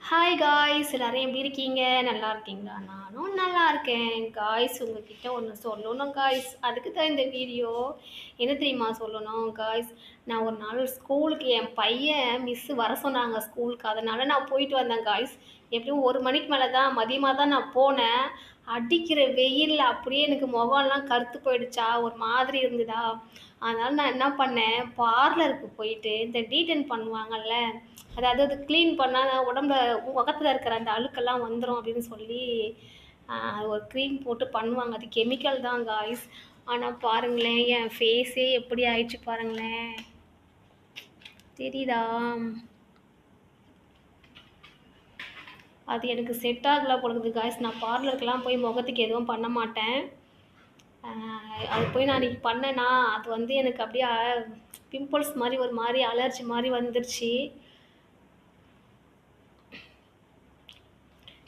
Hi guys எல்லாரும் எப்படி இருக்கீங்க? நல்லா இருக்கீங்களா? நானும் நல்லா இருக்கேன். காய்ஸ் உங்ககிட்ட ஒன்று சொல்லணும் காய்ஸ். அதுக்கு தான் இந்த வீடியோ. என்ன தெரியுமா சொல்லணும் காய்ஸ்? நான் ஒரு நாள் ஸ்கூலுக்கு என் பையன் மிஸ்ஸு வர சொன்னாங்க ஸ்கூலுக்கு. அதனால நான் போயிட்டு வந்தேன் காய்ஸ். எப்படியும் 1 மணிக்கு மேலே தான் மதியமாக தான் நான் போனேன். அடிக்கிற வெயில்ல அப்படியே எனக்கு முகம்லாம் கருத்து போயிடுச்சா, ஒரு மாதிரி இருந்ததா. அதனால நான் என்ன பண்ணேன், பார்லருக்கு போயிட்டு இந்த டீடைன் பண்ணுவாங்கல்ல, அதாவது அது க்ளீன் பண்ணா உடம்புல முகத்துல இருக்கிற அந்த அழுக்கெல்லாம் வந்துரும் அப்படின்னு சொல்லி, அது ஒரு க்ரீம் போட்டு பண்ணுவாங்க. அது கெமிக்கல் தான் காய்ஸ். ஆனா பாருங்களேன், என் ஃபேஸே எப்படி ஆயிடுச்சு பாருங்களேன். தெரியுதா? அது எனக்கு செட் ஆகல போல இருக்குது காய்ஸ். நான் பார்லருக்குலாம் போய் முகத்துக்கு எதுவும் பண்ண மாட்டேன். அது போய் நான் அன்றைக்கி பண்ணேன்னா, அது வந்து எனக்கு அப்படியே பிம்பிள்ஸ் மாதிரி ஒரு மாதிரி அலர்ஜி மாதிரி வந்துருச்சு.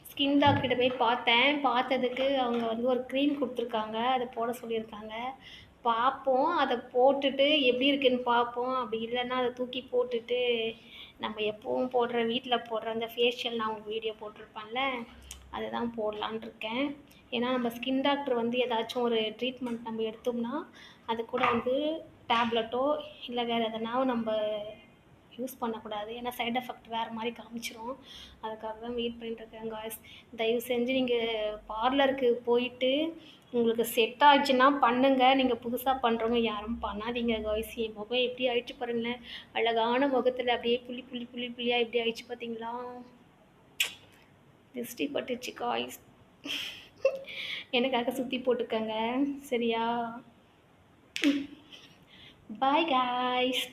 ஸ்கின் டாக்டர்கிட்ட போய் பார்த்தேன். பார்த்ததுக்கு அவங்க வந்து ஒரு க்ரீம் கொடுத்துருக்காங்க. அதை போட சொல்லியிருக்காங்க. பார்ப்போம். அதை போட்டுட்டு எப்படி இருக்குன்னு பார்ப்போம். அப்படி இல்லைன்னா அதை தூக்கி போட்டுட்டு, நம்ம எப்பவும் போடுற வீட்டில் போடுற அந்த ஃபேஷியல் நான் உங்களுக்கு வீடியோ போட்டிருப்பேன்ல, அதை தான் போடலான்னு இருக்கேன். ஏன்னா நம்ம ஸ்கின் டாக்டர் வந்து ஏதாச்சும் ஒரு ட்ரீட்மெண்ட் நம்ம எடுத்தோம்னா, அது கூட வந்து டேப்லெட்டோ இல்லை வேறு எதனாவும் நம்ம யூஸ் பண்ணக்கூடாது. ஏன்னா சைட் எஃபெக்ட் வேறு மாதிரி காமிச்சிரும். அதுக்காக தான் வெயிட் பண்ணிட்டுருக்கேன் காய்ஸ். தயவு செஞ்சு நீங்கள் பார்லருக்கு போயிட்டு உங்களுக்கு செட் ஆச்சுன்னா பண்ணுங்க. நீங்கள் புதுசாக பண்ணுறவங்க யாரும் பண்ணாதீங்க காய்ஸ். என் முகம் எப்படி ஆயிடுச்சு பாருங்களேன். அழகான முகத்தில் அப்படியே புள்ளி புள்ளி புள்ளி புள்ளியாக எப்படி ஆயிடுச்சு பார்த்தீங்களா? திருஷ்டி பட்டுச்சு காய்ஸ். எனக்காக சுற்றி போட்டுக்கங்க சரியா? Bye guys.